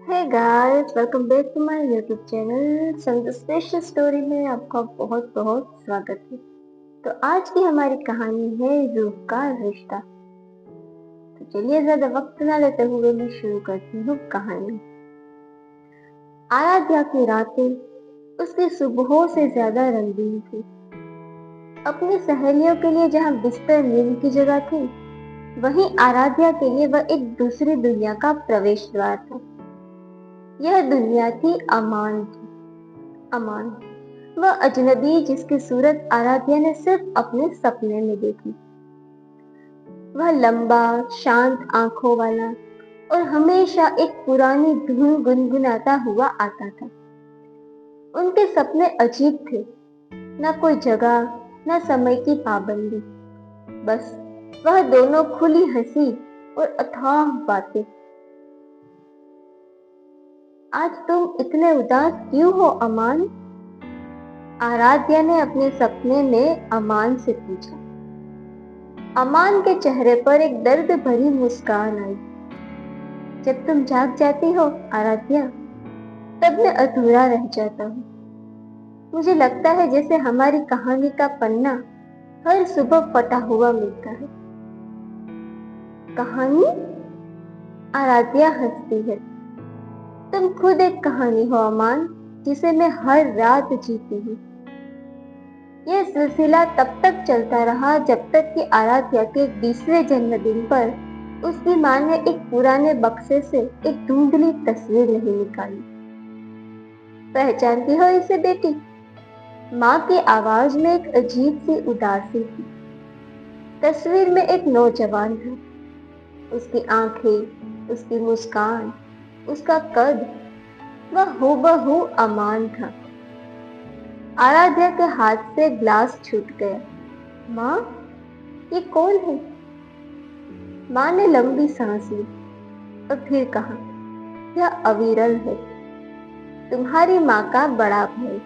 Hey guys, welcome back to my YouTube channel संग special story में आपका बहुत बहुत स्वागत है। तो आज की हमारी कहानी है रूह का रिश्ता। तो चलिए ज्यादा वक्त ना लेते हुए मैं शुरू करती हूँ कहानी। आराध्या की रातें उसकी सुबहों से ज्यादा रंगीन थी। अपनी सहेलियों के लिए जहाँ बिस्तर नींद की जगह थी, वहीं आराध्या के लिए वह एक दूसरी दुनिया का प्रवेश द्वार था। यह दुनिया थी अमान की। अमान, वह अजनबी जिसकी सूरत आराध्या ने सिर्फ अपने सपने में देखी। वह लंबा, शांत आंखों वाला और हमेशा एक पुरानी धुन गुनगुनाता हुआ आता था। उनके सपने अजीब थे, न कोई जगह, न समय की पाबंदी। बस वह दोनों खुली हंसी और अथाह बातें। आज तुम इतने उदास क्यों हो अमान? आराध्या ने अपने सपने में अमान से पूछा। अमान के चेहरे पर एक दर्द भरी मुस्कान आई। जब तुम जाग जाती हो आराध्या, तब मैं अधूरा रह जाता हूँ। मुझे लगता है जैसे हमारी कहानी का पन्ना हर सुबह फटा हुआ मिलता है। कहानी? आराध्या हंसती है। तुम खुद एक कहानी हो अमान, जिसे मैं हर रात जीती हूँ। यह सिलसिला तब तक चलता रहा जब तक कि आराध्या के 20वें जन्मदिन पर उसकी मां ने एक पुराने बक्से से एक धुंधली तस्वीर नहीं निकाली। पहचानती हो इसे बेटी? मां की आवाज में एक अजीब सी उदासी थी। तस्वीर में एक नौजवान था। उसकी आंखें, उसकी मुस्कान, उसका कद, वह हूबहू अमान था। आराध्या के हाथ से ग्लास छूट गया। मां, ये कौन है? मां ने लंबी सांस ली और फिर कहा, यह अविरल है, तुम्हारी मां का बड़ा भाई।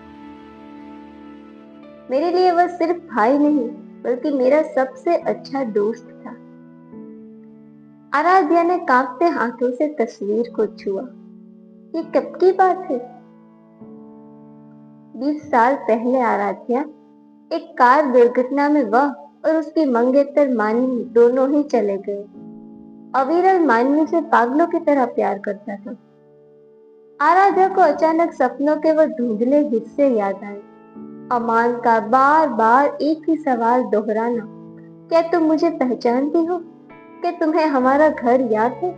मेरे लिए वह सिर्फ भाई नहीं, बल्कि मेरा सबसे अच्छा दोस्त था। आराध्या ने कांपते हाथों से तस्वीर को छुआ। ये कब की बात है? 20 साल पहले आराध्या, एक कार दुर्घटना में वह और उसकी मंगेतर मानवी दोनों ही चले गए। अविरल मानवी से पागलों की तरह प्यार करता था। आराध्या को अचानक सपनों के वह धुंधले हिस्से याद आए। अमान का बार बार एक ही सवाल दोहराना, क्या तुम मुझे पहचानती हो? क्या तुम्हें हमारा घर याद है?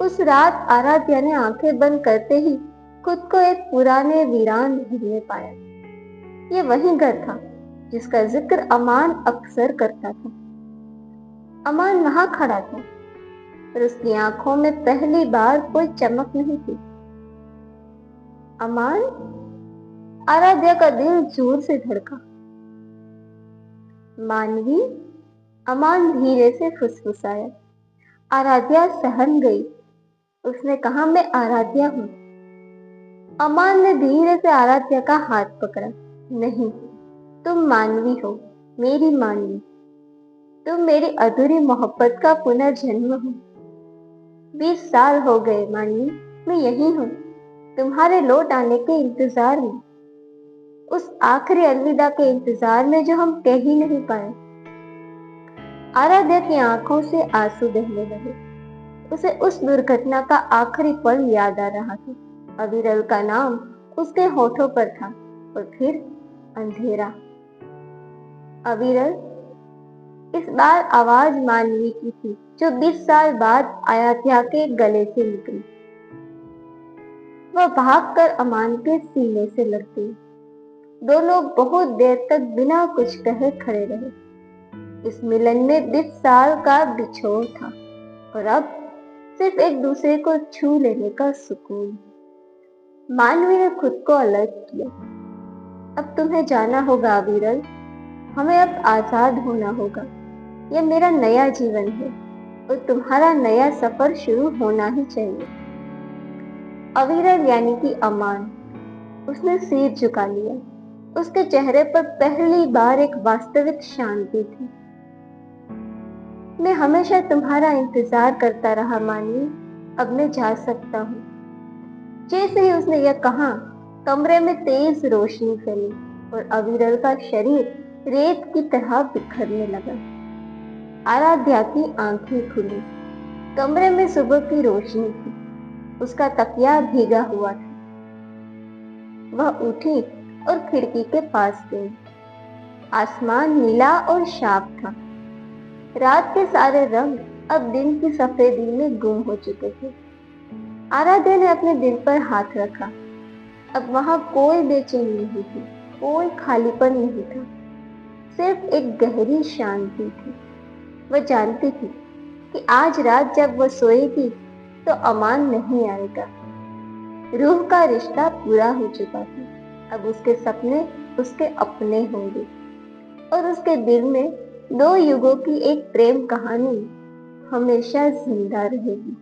उस रात आराध्या ने आंखें बंद करते ही खुद को एक पुराने वीरान घर में पाया। ये वही घर था जिसका जिक्र अमान अक्सर करता था। अमान वहां खड़ा था और उसकी आंखों में पहली बार कोई चमक नहीं थी। अमान? आराध्या का दिल जोर से धड़का। मानवी? अमान धीरे से फुसफुसाया। आराध्या सहम गई। उसने कहा, मैं आराध्या हूं। अमान ने धीरे से आराध्या का हाथ पकड़ा। नहीं, तुम मानवी हो, मेरी मानवी। तुम मेरी अधूरी मोहब्बत का पुनर्जन्म हो। 20 साल हो गए मानवी, मैं यही हूँ, तुम्हारे लौट आने के इंतजार में। उस आखिरी अलविदा के इंतजार में जो हम कह ही नहीं पाए। आराध्या की आंखों से आंसू बहने लगे। उसे उस दुर्घटना का आखिरी पल याद आ रहा था। अविरल का नाम उसके होठों पर था और फिर अंधेरा। अविरल? इस बार आवाज मानवी की थी, जो 20 साल बाद आराध्या के गले से निकली। वह भागकर अमान के सीने से लग गई। दोनों बहुत देर तक बिना कुछ कहे खड़े रहे। इस मिलन में 20 साल का बिछोड़ था और अब सिर्फ एक दूसरे को छू लेने का सुकून। मानवी ने खुद को अलर्ट किया। अब तुम्हें जाना होगा अविरल, हमें अब आजाद होना होगा। यह मेरा नया जीवन है और तुम्हारा नया सफर शुरू होना ही चाहिए। अविरल यानी कि अमान, उसने सिर झुका लिया। उसके चेहरे पर पहली बार एक वास्तविक शांति थी। मैं हमेशा तुम्हारा इंतजार करता रहा मानवी, अब मैं जा सकता हूँ। जैसे ही उसने यह कहा, कमरे में तेज रोशनी फैली और अविरल का शरीर रेत की तरह बिखरने लगा। आराध्या की आंखें खुली। कमरे में सुबह की रोशनी थी। उसका तकिया भीगा हुआ था। वह उठी और खिड़की के पास गई। आसमान नीला और साफ था। रात के सारे रंग अब दिन की सफेदी में गुम हो चुके थे। आराध्या ने अपने दिल पर हाथ रखा। अब वहां कोई बेचैनी नहीं थी, कोई खालीपन नहीं था, सिर्फ एक गहरी शांति थी। वह जानती थी कि आज रात जब वह सोएगी तो अमान नहीं आएगा। रूह का रिश्ता पूरा हो चुका था। अब उसके सपने उसके अपने होंगे और उसके दिल में 2 युगों की एक प्रेम कहानी हमेशा जिंदा रहेगी।